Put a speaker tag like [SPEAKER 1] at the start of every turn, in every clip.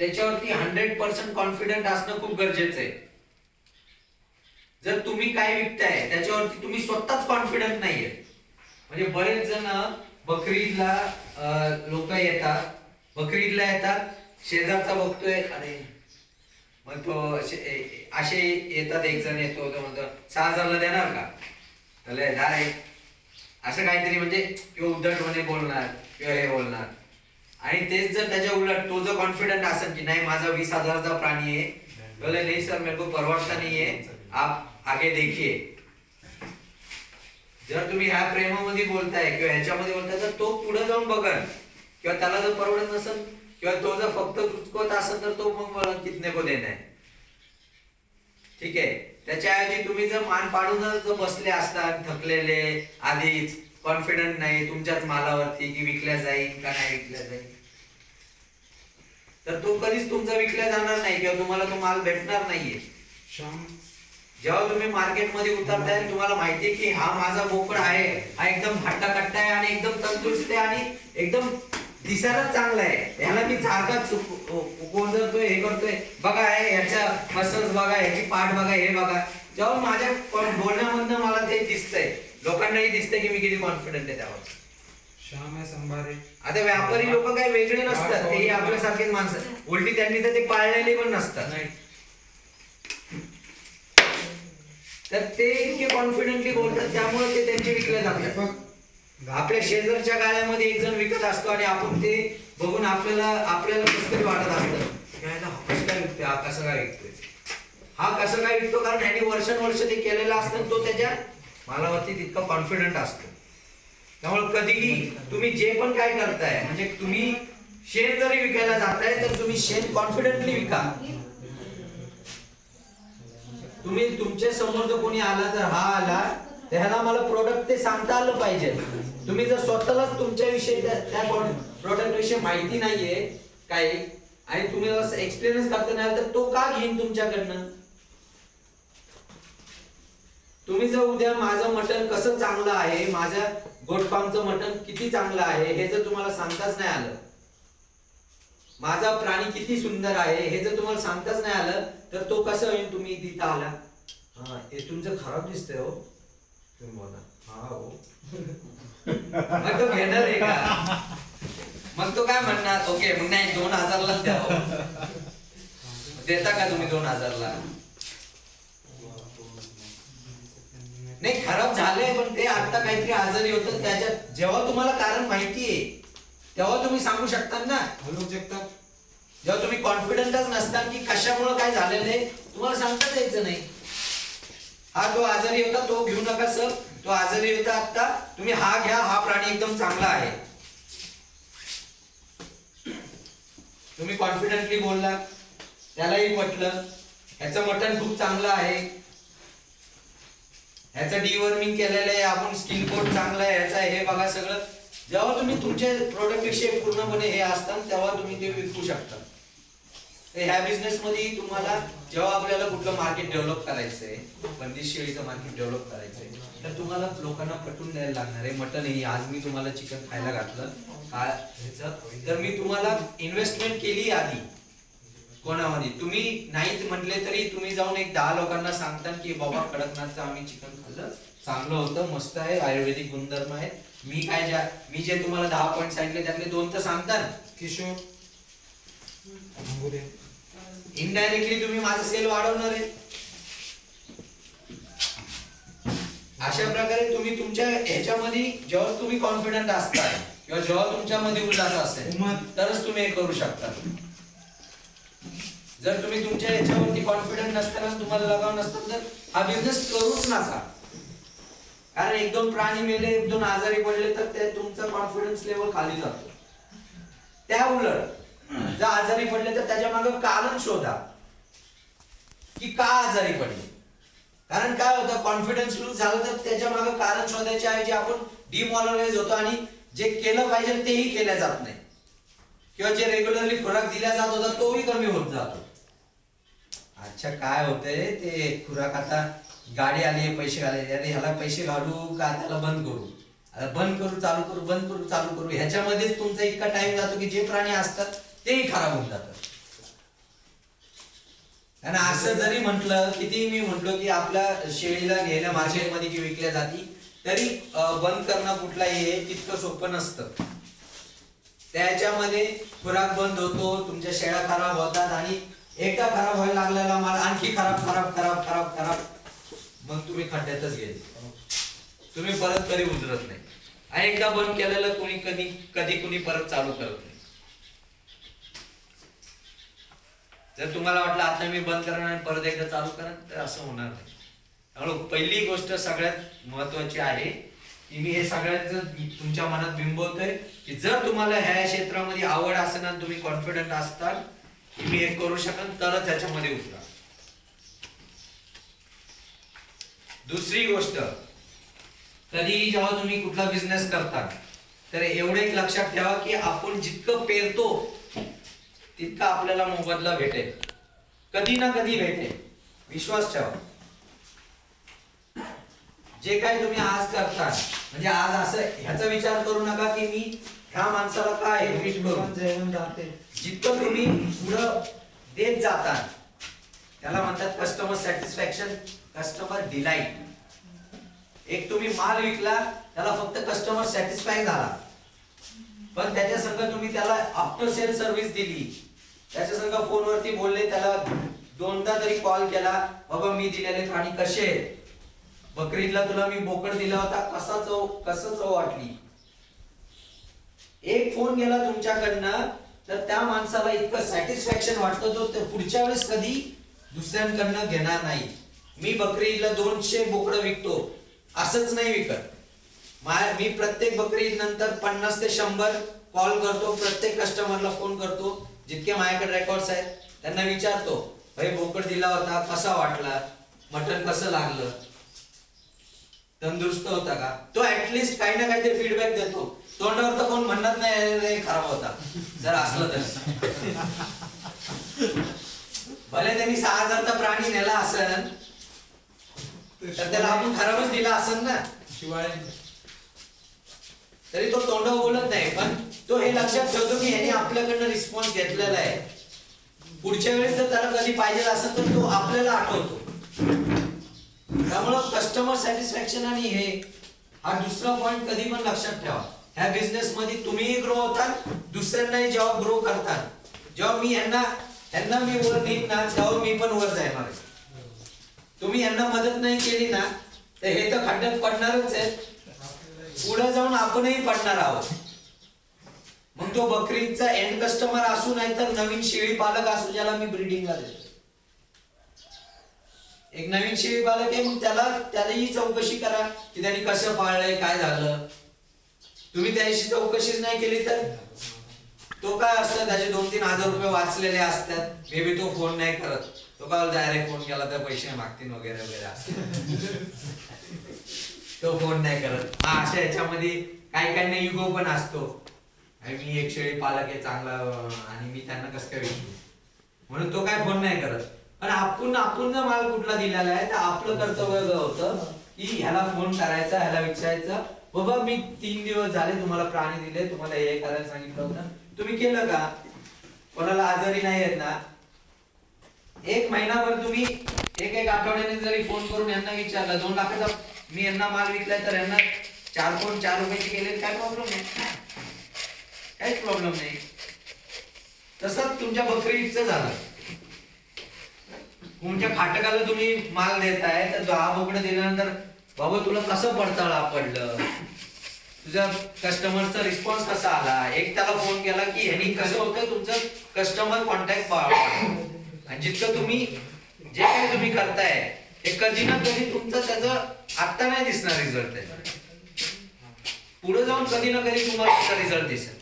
[SPEAKER 1] त्याच्यावरती 100% कॉन्फिडंट असणं खूप गरजेचं आहे. जर तुम्ही काय विकताय त्याच्यावरती तुम्ही स्वतःच कॉन्फिडंट नाहीये, म्हणजे बरेच जण बकरीदला लोक येतात, बकरीदला येतात, शेजारचा बघतोय अरे मग तो असे येतात, एक जण येतो तो म्हणतो 6,000ला देणार का, त्याला आहे असं काहीतरी, म्हणजे किंवा उद्धटपणे बोलणार किंवा हे बोलणार. आणि तेच जर त्याच्या उलट तो जर कॉन्फिडंट असेल की नाही माझा 20,000चा प्राणी आहे, बोले नाही सर मेरे को परवडता नहीं है, आप आगे देखिए. जर तुम्ही ह्या प्रेमामध्ये बोलताय किंवा ह्याच्यामध्ये बोलताय तर तो पुढे जाऊन बघल, किंवा त्याला जर परवडत नसेल किंवा तो जर फक्त चुचकत असेल तर तो मग कितने को देना है. ठीक आहे. त्याच्याऐवजी तुम्ही जर मान पाडूनच जर बसले असतात, थकलेले, आधीच कॉन्फिडंट नाही तुमच्याच मालावरती की विकल्या जाईल का नाही विकल्या जाईल, तर तो कधीच तुमचा विकल्या जाणार नाही किंवा तुम्हाला तो माल भेटणार नाहीये. जेव्हा तुम्ही मार्केटमध्ये उतरताय तुम्हाला माहितीये की हा माझा बोकड आहे, हा एकदम हट्टाकट्टा आहे आणि एकदम तंदुरुस्त आहे आणि एकदम दिसायला चांगला आहे, याला मी सारखाच कोंजरतोय, हे करतोय, बघा आहे ह्याच्या मसल्स बघा, ह्याची पाठ बघा, हे बघा. जेव्हा माझ्या बोलण्यामधनं मला ते दिसतंय, लोकांनाही दिसतंय की मी किती कॉन्फिडंट आहे त्यावर. आता व्यापारी लोक काही वेगळे नसतात, तेही आपल्यासारखेच माणसं, उलटी त्यांनी तर ते पाळलेले पण नसतात, तर ते इतके कॉन्फिडेंटली बोलतात त्यामुळे ते त्यांचे विकले जातात. आपल्या शेजारच्या गाळ्यामध्ये एक जण विकत असतो आणि आपण ते बघून आपल्याला कसं तरी वाटत असतं, कसं काय विकतोय, हा कसं काय विकतोय, हा कसं काय विकतो, कारण ह्याने वर्षानुवर्ष ते केलेलं असतं, तो त्याच्या मालावरती तितका कॉन्फिडंट असतो. त्यामुळे कधीही तुम्ही जे पण काय करताय, म्हणजे तुम्ही शेण जरी विकायला जाताय तर तुम्ही शेण कॉन्फिडेंटली विका. तुम्ही तुमच्या समोर जर कोणी आला तर हा आला त्याला मला प्रोडक्ट ते सांगता आलं पाहिजे. तुम्ही जर स्वतःलाच तुमच्याविषयी त्या प्रोडक्ट विषयी माहिती नाहीये काय आणि तुम्ही असं एक्सपिरियन्स करता नाही तर तो का घेईन तुमच्याकडनं. तुम्ही जर उद्या माझं मटण कसं चांगलं आहे, माझ्या गोट फार्मचं मटण किती चांगलं आहे हे जर तुम्हाला सांगताच नाही आलं, माझा प्राणी किती सुंदर आहे हे जर तुम्हाला सांगताच नाही आलं तर तो कसं होईल तुम्ही तिथं आला, हा हे तुमचं खराब दिसतंय हो, तुम्ही बोला हा हो, मग तो घेणार आहे का, मग तो काय म्हणणार ओके मग नाही 2,000लाच द्या, देता का तुम्ही 2,000ला, नाही खराब झालंय पण ते आता काहीतरी आजारी होतं त्याच्यात, जेव्हा तुम्हाला कारण माहितीये तेव्हा तुम्ही सांगू शकता ना, जेव्हा तुम्ही कॉन्फिडंटच नसता की कशामुळे काय झालेलं आहे तुम्हाला सांगताच यायचं नाही. हा तो आजारी होता तो घेऊ नका सर, तो आजारी होता आता, तुम्ही हा घ्या, हा प्राणी एकदम चांगला आहे. तुम्ही कॉन्फिडंटली बोलला, त्यालाही पटलं, ह्याचं मटण खूप चांगलं आहे, ह्याचं डिवर्मिंग केलेलं आहे, आपण स्किन कोट चांगला आहे ह्याचा, हे बघा सगळं. जेव्हा तुम्ही तुमच्या प्रोडक्ट विषयी पूर्णपणे हे असतात तेव्हा तुम्ही ते विकू शकता. ह्या बिझनेस मध्ये तुम्हाला जेव्हा आपल्याला कुठलं मार्केट डेव्हलप करायचंय, बंदिस्त शेळीचं मार्केट डेव्हलप करायचंय, तर तुम्हाला लोकांना पटवून द्यायला लागणार आहे. मटन हे आज मी तुम्हाला चिकन खायला घातलं तर मी तुम्हाला इन्व्हेस्टमेंट केली आधी कोणामध्ये, तुम्ही नाहीत म्हटले तरी तुम्ही जाऊन एक 10 लोकांना सांगता की बाबा कडकनाथचं आम्ही चिकन खाल्लं, चांगलं होतं, मस्त आहे, आयुर्वेदिक गुणधर्म आहे. मी जे तुम्हाला 10 पॉईंट सांगितले त्यातले 2 तर सांगता किशोर, इनडायरेक्टली तुम्ही माझं सेल वाढवणार आहे. अशा प्रकारे तुम्ही तुमच्या ह्याच्यामध्ये जेव्हा तुम्ही कॉन्फिडंट असता किंवा जेव्हा तुमच्यामध्ये उल्हास असेल तरच तुम्ही हे करू शकता. जर तुम्ही तुमच्या ह्याच्यावरती कॉन्फिडंट नसताना तुम्हाला लगाव नसतं तर हा बिझनेस करूच नका. कारण 1-2 प्राणी मेले, 1-2 आजारी पडले तर ते तुमचा कॉन्फिडन्स लेवल खाली जातो. त्या उलट जर आजारी पडले तर त्याच्या मागे कारण शोधा की का आजारी पडले. कारण काय होतं, कॉन्फिडन्स लूज झालं तर त्याच्या मागे कारण शोधायच्या ऐवजी आपण डिमॉरलाइज होतो आणि जे केलं पाहिजे तेही केल्या जात नाही किंवा जे रेग्युलरली खुराक दिल्या जात होता तोही कमी होत जातो. अच्छा काय होतंय ते खुराक, आता गाडी आली पैसे घालायचे, अरे ह्याला पैसे घालू का त्याला बंद करू, आता बंद करू चालू करू, बंद करू चालू करू, ह्याच्यामध्येच तुमचा इतका टाइम जातो की जे प्राणी असतात तेही खराब होऊन जातात. आणि असं जरी म्हटलं, किती मी म्हटलो की आपल्या शेळीला नेल्या मार्केटमध्ये की विकल्या जाती, तरी बंद करणं कुठलाही हे तितकं सोपं नसतं. त्याच्यामध्ये खुराक बंद होतो, तुमच्या शेळ्या खराब होतात आणि एकदा खराब व्हायला लागलेला माल आणखी खराब खराब खराब खराब खराब, मग तुम्ही खड्ड्यातच गेले, तुम्ही परत कधी उतरत नाही. आणि एकदा बंद केलेलं कोणी कधी कुणी परत चालू करत नाही. जर तुम्हाला वाटलं आता मी बंद करणार आणि परत एकदा चालू करा, तर असं होणार नाही. त्यामुळे पहिली गोष्ट सगळ्यात महत्वाची आहे की मी हे सगळ्यात तुमच्या मनात बिंबवतोय की जर तुम्हाला ह्या क्षेत्रामध्ये आवड असेल आणि तुम्ही कॉन्फिडंट असताल की मी हे करू शकेन, तरच ह्याच्यामध्ये उतरा. दुसरी गोष्ट, कधीही जेव्हा तुम्ही कुठला बिझनेस करता तर एवढे एक लक्षात ठेवा की आपण जितकं पेरतो तितका आपल्याला मोबदला भेटेल, कधी ना कधी भेटेल, विश्वास ठेवा. जे काही तुम्ही आज करता, म्हणजे आज असं ह्याचा विचार करू नका की मी ह्या माणसाला काय ट्रीट करू. जितकं तुम्ही पुढं देत जाता त्याला म्हणतात कस्टमर सॅटिस्फॅक्शन, कस्टमर डिलाइट. एक तुम्ही माल विकला, त्याला फक्त कस्टमर सॅटिस्फाय झाला, पण त्याच्या संग तुम्ही त्याला आफ्टर सेल सर्व्हिस दिली, त्याच्या संग फोनवरती बोलले, त्याला दोनदा तरी कॉल केला, बाबा मी दिलेले प्राणी कसे आहेत, बकरीदला तुला मी बोकड दिला होता, कसं चव वाटली. एक फोन गेला तुमच्याकडनं तर त्या माणसाला इतकं सॅटिस्फॅक्शन वाटतं तो पुढच्या वेळेस कधी दुसऱ्यांकडनं घेणार नाही. मी बकरीदला 200 बोकडं विकतो असंच नाही विकत. मी प्रत्येक बकरीद नंतर 50 ते 100 कॉल करतो, प्रत्येक कस्टमरला फोन करतो, जितके माझ्याकडे रेकॉर्ड्स आहेत त्यांना विचारतो, भाई बोकड दिला होता, कसा वाटला, मटन कसं लागलं, तंदुरुस्त होता का. तो ऍटलिस्ट काही ना काहीतरी फीडबॅक देतो. तोंडावर तर कोण म्हणत नाही खराब होता, जर असलं तर. भले त्यांनी 6000चा प्राणी नेला असेल तर त्याला आपण खराबच दिला असेल ना, शिवाय तरी तो तोंडावर बोलत नाही, पण तो हे लक्षात ठेवतो की ह्याने आपल्याकडनं रिस्पॉन्स घेतलेला आहे. पुढच्या वेळेस जर त्याला कधी पाहिजे असेल तर तो आपल्याला आठवतो. त्यामुळे कस्टमर सॅटिस्फॅक्शन आणि हे हा दुसरा पॉइंट कधी पण लक्षात ठेवा. ह्या बिझनेस मध्ये तुम्हीही ग्रो होतात, दुसऱ्यांनाही जेव्हा ग्रो करतात, जेव्हा मी यांना मी वर नेत ना तेव्हा मी पण वर जाणार. तुम्ही यांना मदत नाही केली ना तर हे तर खड्ड्यात पडणारच आहे, पुढे जाऊन आपणही पडणार आहोत. मग तो बकरीचा एंड कस्टमर असू नाही तर नवीन शेळी पालक असू, ज्याला मी ब्रीडिंगला देतो. एक नवीन शेळी पालक आहे, मग त्यालाही चौकशी करा की त्यांनी कसं पाळलंय, काय झालं. तुम्ही त्याची चौकशीच नाही केली तर तो काय असतं, त्याचे 2-3 हजार रुपये वाचलेले असतात, मे बी तो फोन नाही करत, तो काय डायरेक्ट फोन केला तर पैसे मागतील वगैरे वगैरे असं. तो फोन नाही करत. अशा याच्यामध्ये काही युगो पण असतो, मी एक शेळी पालक आहे चांगला आणि मी त्यांना कसं काय विचारू, म्हणून तो काय फोन नाही करत. पण आपण जर माल कुठला दिलेला आहे तर आपलं कर्तव्य होतं की ह्याला फोन करायचा, ह्याला विचारायचं, बाबा मी 3 दिवस झाले तुम्हाला प्राणी दिले, तुम्हाला हे करायला सांगितलं होतं, तुम्ही केलं का. कोणाला आजारी नाही आहेत ना, 1 महिनाभर तुम्ही एक आठवड्याने जरी फोन करून यांना विचारलं, 2 लाखाचा मी यांना माल विकलाय तर यांना 4.4 रुपयाचे केले, काय प्रॉब्लेम नाही, काहीच प्रॉब्लेम नाही. तसंच तुमच्या बकरीचं झालं, तुमच्या खाटकाला तुम्ही माल देताय तर 10 बोकडं दिल्यानंतर बाबा तुला कसं पडताळा पडलं, तुझ्या कस्टमरचा रिस्पॉन्स कसा आला, एक त्याला फोन केला की ह्यानी कसं होतं तुमचं कस्टमर कॉन्टॅक्ट आणि जितकं तुम्ही जे काही तुम्ही करताय हे कधी ना कधी तुमचं त्याचं आता नाही दिसणार रिझल्ट, त्याचा पुढे जाऊन कधी ना कधी तुम्हाला त्याचा रिझल्ट दिसेल.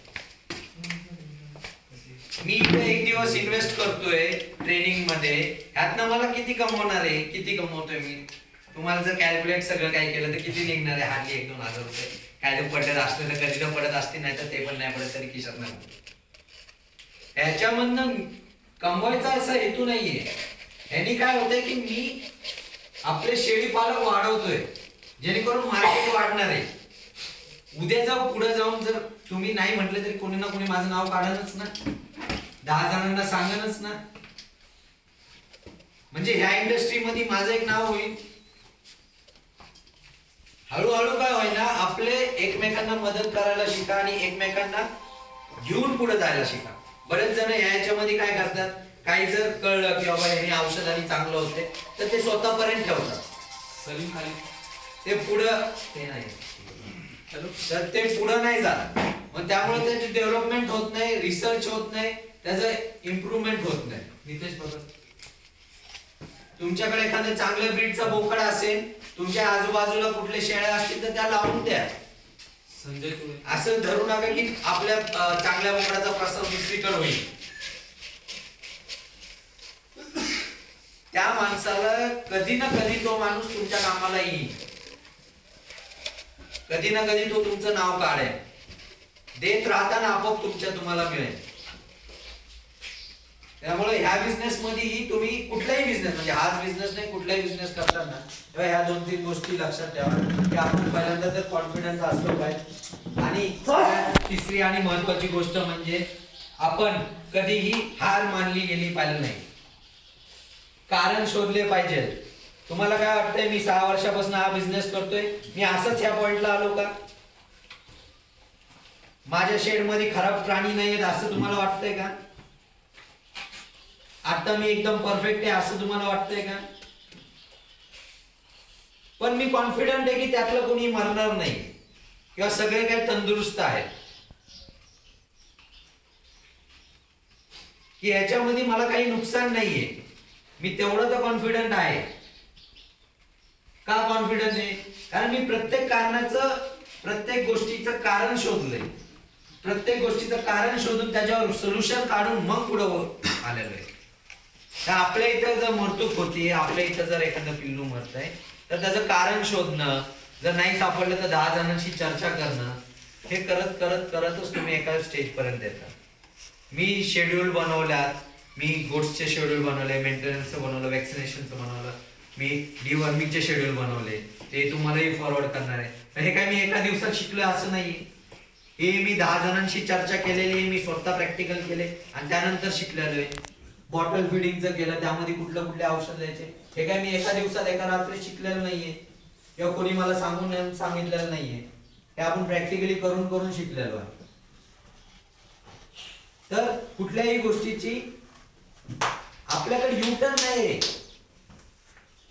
[SPEAKER 1] मी इथे 1 दिवस इन्व्हेस्ट करतोय ट्रेनिंग मध्ये, ह्यातनं मला किती कमवणार आहे, किती कमवतोय मी, तुम्हाला जर कॅल्क्युलेट सगळं काय केलं तर किती निघणार आहे, हार्डली 1-2 हजार रुपये. काय पडत असलं तर कधी तर पडत असते, नाही तर ते पण नाही पडत तरी खिशात नाही. ह्याच्यामधनं कमवायचा असा हेतू नाहीये. ह्यानी काय होतंय की मी आपले शेळी पालक वाढवतोय जेणेकरून मार्केट वाढणार आहे. उद्या जाऊ पुढे जाऊन जर तुम्ही नाही म्हटले तरी कोणी ना कोणी माझं नाव काढणच ना, 10 जणांना सांगणच ना. म्हणजे ह्या इंडस्ट्रीमध्ये माझं एक नाव होईल. हळूहळू काय होईना आपले एकमेकांना मदत करायला शिका आणि एकमेकांना घेऊन पुढे जायला शिका. बरेच जण याच्यामध्ये काय करतात, काही जर कळलं की बाबा हे औषधाने चांगलं होते तर ते स्वतःपर्यंत ठेवतात.
[SPEAKER 2] सलीम खाली
[SPEAKER 1] ते पुढं ते नाही तर ते पुढं नाही जात. मग त्यामुळे त्याची डेव्हलपमेंट होत नाही, रिसर्च होत नाही, त्याचं इम्प्रुव्हमेंट होत नाही.
[SPEAKER 2] नितेश भगत,
[SPEAKER 1] तुमच्याकडे एखादं चांगल्या ब्रीडचा बोकड असेल, तुमच्या आजूबाजूला कुठले शेळ्या असतील तर त्या लावून द्या.
[SPEAKER 2] संजय तुळे,
[SPEAKER 1] असं धरू नका की आपल्या चांगल्या बोकडाचा प्रसार दुसरीकडे होईल. त्या माणसाला कधी ना कधी तो माणूस तुमच्या कामाला येईल, कधी ना कधी तो तुमचं नाव काढेल. देत राहताना आपोआप तुम्हाला मिळेल. त्यामुळे ह्या बिझनेस मध्येही तुम्ही कुठलाही बिझनेस, म्हणजे हाच बिझनेस नाही, कुठलाही बिझनेस करताना तेव्हा ह्या 2-3 गोष्टी लक्षात ठेवा की आपण पहिल्यांदा तर कॉन्फिडन्स असलो पाहिजे. आणि तिसरी आणि महत्वाची गोष्ट म्हणजे आपण कधीही हार मानली गेली पाहिजे नाही, कारण शोधले पाहिजे. तुम्हाला काय वाटतंय मी 6 वर्षापासून हा बिझनेस करतोय, मी असंच ह्या पॉइंटला आलो का? माझ्या शेड मध्ये खराब प्राणी नाहीयेत असं तुम्हाला वाटतंय का? आता मी एकदम परफेक्ट आहे असं तुम्हाला वाटतंय का? पण मी कॉन्फिडंट आहे की त्यातलं कोणी मरणार नाही किंवा सगळे काही तंदुरुस्त आहेत, की याच्यामध्ये मला काही नुकसान नाहीये. मी तेवढं तर कॉन्फिडंट आहे. का कॉन्फिडन्स आहे? कारण मी प्रत्येक कारणाचं, प्रत्येक गोष्टीचं कारण शोधलंय, प्रत्येक गोष्टीचं कारण शोधून त्याच्यावर सोल्युशन काढून मग पुढे आलेलो आहे. तर आपल्या इथं जर मरतूक होती, आपल्या इथं जर एखादं पिल्लू मरतंय तर त्याचं कारण शोधणं, जर नाही सापडलं तर 10 जणांशी चर्चा करणं, हे करत करत करतच तुम्ही एका स्टेज पर्यंत येता. मी शेड्यूल बनवल्यात, मी गोट्सचे शेड्यूल बनवले, मेंटेनन्सचं बनवलं, वॅक्सिनेशनचं बनवलं, मी डिवर्मिंगचे शेड्यूल बनवले, ते तुम्हालाही फॉरवर्ड करणार आहे. हे काय मी एका दिवसात शिकलोय असं नाही. हे मी 10 जणांशी चर्चा केलेली, मी स्वतः प्रॅक्टिकल केले आणि त्यानंतर शिकलेलो आहे. बॉटल फिडिंगचं केलं, त्यामध्ये कुठले औषध द्यायचे, हे काय मी एका दिवसात एका रात्री शिकलेलं नाहीये किंवा कोणी मला सांगून सांगितलेलं नाहीये. हे आपण प्रॅक्टिकली करून करून शिकलेलो आहे. तर कुठल्याही गोष्टीची आपल्याकडे युटर्न नाही.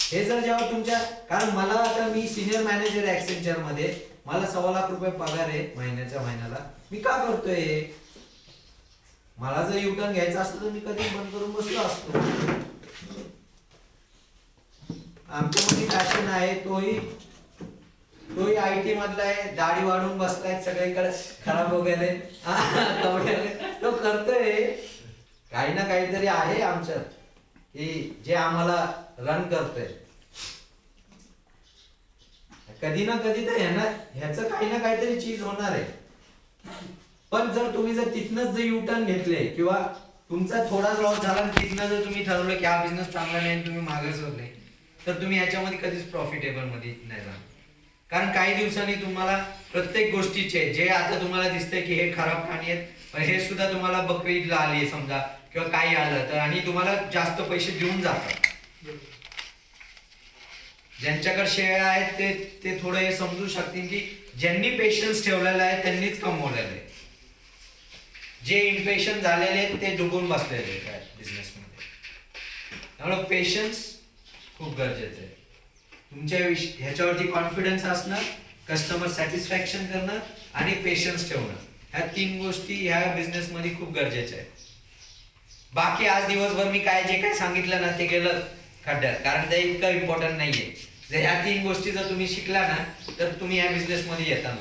[SPEAKER 1] हे जर जेव्हा तुमच्या, कारण मला आता मी सिनियर मॅनेजर आहे ऍक्सेंचर मध्ये, मला 1.25 लाख रुपये पगार आहे महिन्याला. मी का करतोय? मला जर युटर्न घ्यायचा असतं तर मी कधी बंद करून बसलो असतो. आमच्यामध्ये फॅशन आहे, तोही आयटी मधला आहे, दाढी वाढून बसलाय, सगळीकडे खराब वगैरे तो करतोय. काही ना काहीतरी आहे आमच्यात की जे आम्हाला रन करतोय. कधी ना कधी तर ह्याचं काही ना काहीतरी चीज होणार आहे. पण जर तुम्ही तिथनच जर युटर्न घेतले किंवा तुमचा थोडा लॉस झाला आणि तिथनं जर तुम्ही ठरवलं की हा बिझनेस चांगला नाही आणि तुम्ही मागे सरले, तर तुम्ही याच्यामध्ये कधीच प्रॉफिटेबल मध्ये नाही जाणार. कारण काही दिवसांनी तुम्हाला प्रत्येक गोष्टीचे, जे आता तुम्हाला दिसतंय की हे खराब प्राणी आहेत, पण हे सुद्धा तुम्हाला बकरी ईदला आली समजा किंवा काही आलं तर, आणि तुम्हाला जास्त पैसे देऊन जातात. ज्यांच्याकडे शेळ्या आहेत ते थोडं हे समजू शकतील की ज्यांनी पेशन्स ठेवलेला आहे त्यांनीच कमवलेलं आहे. जे इम्पेशन्स झालेले आहेत ते डुबून बसलेले आहेत बिझनेस मध्ये. त्यामुळे पेशन्स खूप गरजेचं आहे. तुमच्या ह्याच्यावरती कॉन्फिडन्स असणं, कस्टमर सॅटिस्फॅक्शन करणं आणि पेशन्स ठेवणं, ह्या 3 गोष्टी ह्या बिझनेस मध्ये खूप गरजेच्या आहेत. बाकी आज दिवसभर मी जे काय सांगितलं ना ते गेलं खड्ड्यात, कारण ते इतकं इम्पॉर्टंट नाहीये. जर ह्या 3 गोष्टी जर तुम्ही शिकला ना तर तुम्ही ह्या बिझनेस मध्ये येता.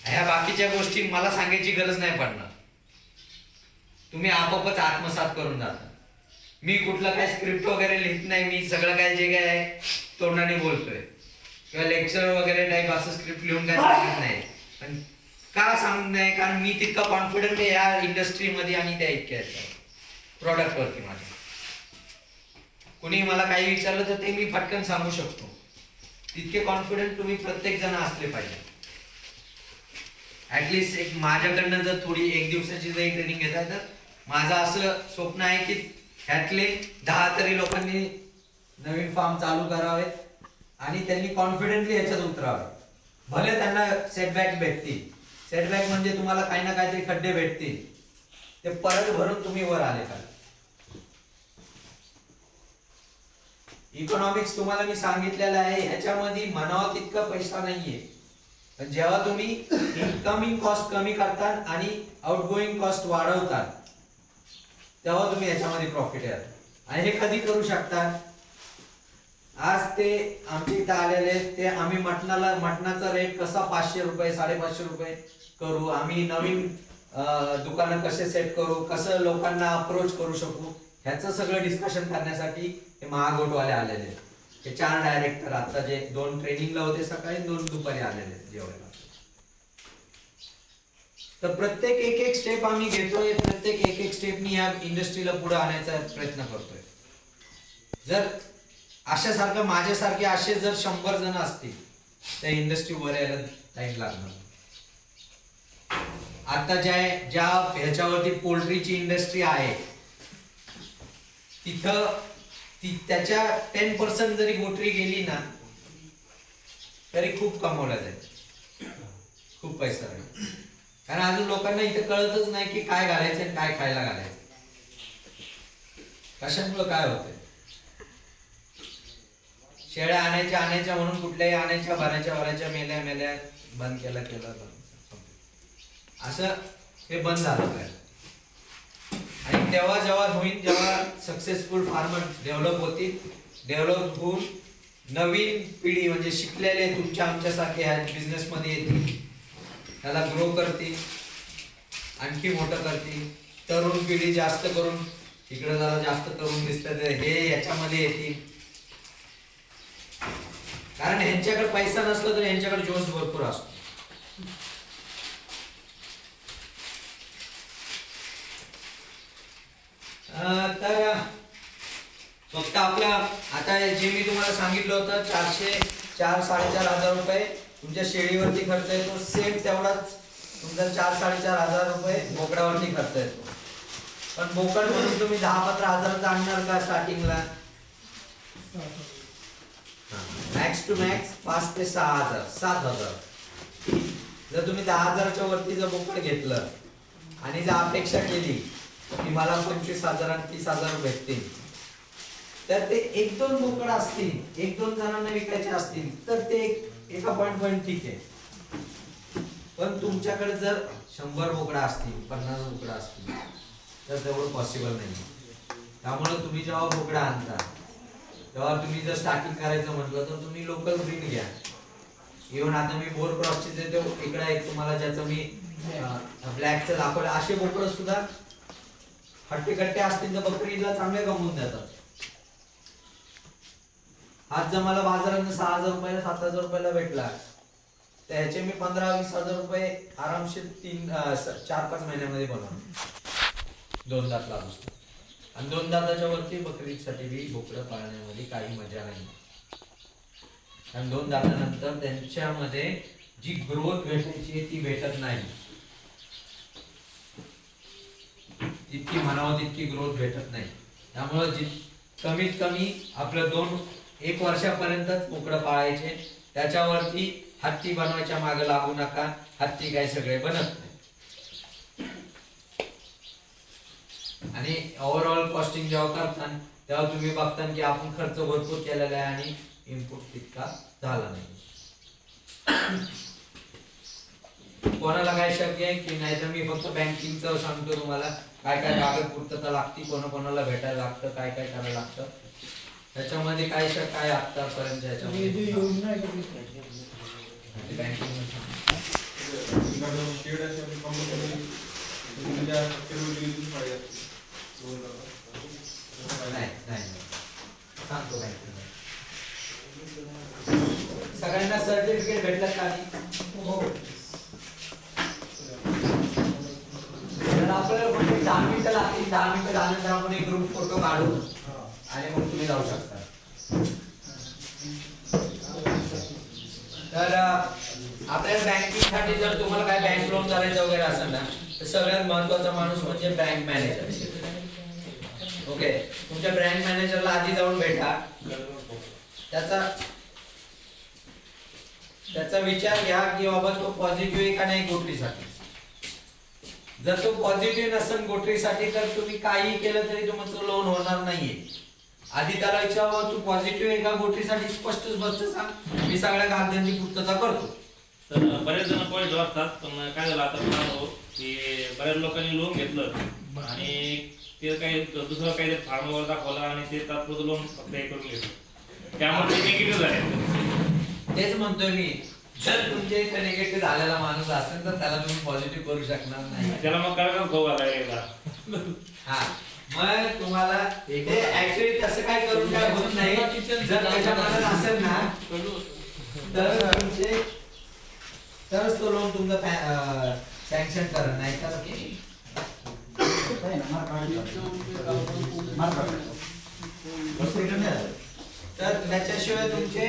[SPEAKER 1] ह्या बाकीच्या गोष्टी मला सांगायची गरज नाही पडणार, तुम्ही आपोआपच आत्मसात करून जाता. मी कुठलं काय स्क्रिप्ट वगैरे लिहित नाही, मी सगळं काय जे काय आहे तोंडाने बोलतोय किंवा लेक्चर वगैरे टाईप असं स्क्रिप्ट लिहून काय सांगत नाही. पण का सांगत नाही? कारण मी तितका कॉन्फिडंट आहे या इंडस्ट्रीमध्ये आणि त्या इतक्या प्रॉडक्ट वरती. माझ्या कुणी मला काही विचारलं तर ते मी पटकन सांगू शकतो. तितके कॉन्फिडंट तुम्ही प्रत्येक जण असले पाहिजे. ऍटलिस्ट एक माझ्याकडनं जर थोडी 1 दिवसाची जर ट्रेनिंग घेताय तर माझं असं स्वप्न आहे की ह्यातले 10 तरी लोकांनी नवीन फार्म चालू करावेत आणि त्यांनी कॉन्फिडेंटली याच्यात उतरावे. भले त्यांना सेटबॅक भेटतील, सेटबॅक म्हणजे तुम्हाला काही ना काहीतरी खड्डे भेटतील, ते परत भरून तुम्ही वर आले का. इकॉनॉमिक्स तुम्हाला मी सांगितलेलं आहे, ह्याच्यामध्ये म्हणावा तितका पैसा नाहीये. पण जेव्हा तुम्ही इनकमिंग कॉस्ट कमी करता आणि आउटगोईंग कॉस्ट वाढवता तेव्हा तुम्ही याच्यामध्ये प्रॉफिट आहे. आणि हे कधी करू शकता. आज ते आमच्या इथं आलेले ते आम्ही मटणाचा रेट कसा 500 रुपये 550 रुपये करू, आम्ही नवीन दुकानं कसे सेट करू, कसं लोकांना अप्रोच करू शकू, ह्याचं सगळं डिस्कशन करण्यासाठी हे महागोटवाले आलेले. हे 4 डायरेक्टर आता जे 2 ट्रेनिंगला होते सकाळी, 2 दुपारी आलेले जेवायला. तर प्रत्येक एक स्टेप आम्ही घेतोय, प्रत्येक एक स्टेपनी या इंडस्ट्रीला पुढे आणायचा प्रयत्न करतोय. जर अशासारखं माझ्यासारखे असे जर 100 जण असतील त्या इंडस्ट्री वर यायला टाइम लागणार. आता ज्या ह्याच्यावरती पोल्ट्रीची इंडस्ट्री आहे तिथं त्याच्या 10% जरी गोटरी गेली ना तरी खूप कमवला जाईल, खूप पैसा राहील. कारण अजून लोकांना इथं कळतच नाही की काय घालायचं आणि काय खायला घालायचं, कशामुळे काय होतंय. शेळ्या आणायच्या म्हणून कुठल्याही आणायच्या भरायच्या मेल्या बंद केलं असं हे बंद झालं पाहिजे. आणि तेव्हा जेव्हा सक्सेसफुल फार्मर डेव्हलप होतील, डेव्हलप होऊन नवीन पिढी म्हणजे शिकलेले तुमच्या आमच्यासारखे ह्या बिझनेस मध्ये येतील, त्याला ग्रो करतील, आणखी मोठं करतील. तरुण पिढी जास्त करून इकडे जरा जास्त तरुण दिसतात हे याच्यामध्ये येतील. कारण ह्यांच्याकडे पैसा नसला तर ह्यांच्याकडे जोश भरपूर असतो. तर फक्त आपला आता जे मी तुम्हाला सांगितलं होतं 4,500 रुपये तुमच्या शेळीवरती खर्च येतो, सेम तेवढाच तुमचा 4-4.5 हजार रुपये बोकडावरती खर्च येतो. पण बोकड म्हणून तुम्ही 10-15 हजाराचा आणणार का स्टार्टिंगला. मॅक्स टू मॅक्स 5 ते 6 हजार 7 हजार. जर तुम्ही 10 हजाराच्या वरती जर बोकड घेतलं आणि जर अपेक्षा केली की मला 25,000 आणि 30,000 भेटतील, तर ते 1-2 बोकड असतील, 1-2 जणांना विकायचे असतील तर ते एका पॉइंट ठीक आहे. पण तुमच्याकडे जर 100 बोकडा असतील, 50 बोकडा असतील तर तेवढं पॉसिबल नाही. त्यामुळे तुम्ही जेव्हा बोकडा आणता तेव्हा तुम्ही जर स्टार्टिंग करायचं म्हटलं तर तुम्ही लोकल ब्रीड घ्या. इव्हन आता मी बोर क्रॉसचे देतो इकडे एक तुम्हाला ज्याचं मी ब्लॅकचं दाखवलं, असे बोकड सुद्धा हट्टे असतील तर बकरीला चांगले कमवून देतात. आज जर मला बाजारात 6,000 रुपयाला 7,000 रुपयाला भेटला तर ह्याचे मी 15-20 हजार रुपये आरामशीर 4-5 महिन्यामध्ये बनवतो. 2 दात लागू आणि 2 दाताच्या वरती बकरीसाठी बी बोकडं पाळण्यामध्ये काही मजा नाही. कारण 2 दातानंतर त्यांच्यामध्ये जी ग्रोथ भेटायची ती भेटत नाही, जितकी म्हणावं तितकी ग्रोथ भेटत नाही. त्यामुळे कमीत कमी आपलं 1 वर्षापर्यंतच बोकडं पाळायचे. त्याच्यावरती हत्ती बनवायच्या मागे लागू नका. हत्ती काय सगळे बनत नाही. आणि ओव्हरऑल कॉस्टिंग जेव्हा करता तेव्हा तुम्ही बघता की आपण खर्च भरपूर केलेला आहे आणि इनपुट तितका झाला नाही. कोणाला काय शक्य आहे की नाही तर मी फक्त बँकिंगचं सांगतो तुम्हाला काय कागद पूर्तता लागते, कोणाला भेटायला लागतं, काय करायला लागतं, त्याच्यामध्ये काय आतापर्यंत याच्यामध्ये सांगतो सगळ्यांना सर्टिफिकेट भेटलं का? आपल्याला फक्त 10 मिनिटं लागतील. 10 मिनिटं झाल्यानंतर आपण एक ग्रुप फोटो काढू आणि मग तुम्ही जाऊ शकता. तर आपल्या बँकिंग साठी जर तुम्हाला काय बँक लोन करायचं वगैरे असेल ना तर सगळ्यात महत्वाचा माणूस म्हणजे बँक मॅनेजर. ओके, तुमच्या ब्रँड मॅनेजरला आधी जाऊन भेटा, त्याचा विचार घ्या की बाबा तो पॉझिटिव्ह आहे का नाही गोटरीसाठी. जर तो पॉझिटिव्ह नसेल गोटरीसाठी तर तुम्ही काही केलं तरी तुमचं लोन होणार नाहीये. आधी त्याला विचारावं तू पॉझिटिव्ह आहे का गोटरीसाठी, स्पष्ट सांग, मी सगळ्या कागदांची पूर्तता करतो.
[SPEAKER 3] तर बरेच जण पॉईंट असतात, पण काय झालं आता सांगतो की बऱ्याच लोकांनी लोन घेतलं आणि ते काही दुसरं काही फार्मवर दाखवलं आणि ते तात्पुरतं लोन फक्त हे करून घेतलं, त्यामुळे ते निगेटिव्ह झाले.
[SPEAKER 1] तेच म्हणतोय मी, जर तुमच्या इथे निगेटिव्ह झालेला माणूस असेल तर त्याला तुम्ही पॉझिटिव्ह करू शकणार नाही.
[SPEAKER 3] त्याला मग काय खाऊ घालायला एकदा.
[SPEAKER 1] हा, मग तुम्हाला ते ऍक्च्युअली तसं काय करून काय होत नाही. जर त्याच्या मनात असेल ना तर तुमचे तरच तो लोन तुमचा सँक्शन करा, नाही तर तर त्याच्याशिवाय तुमचे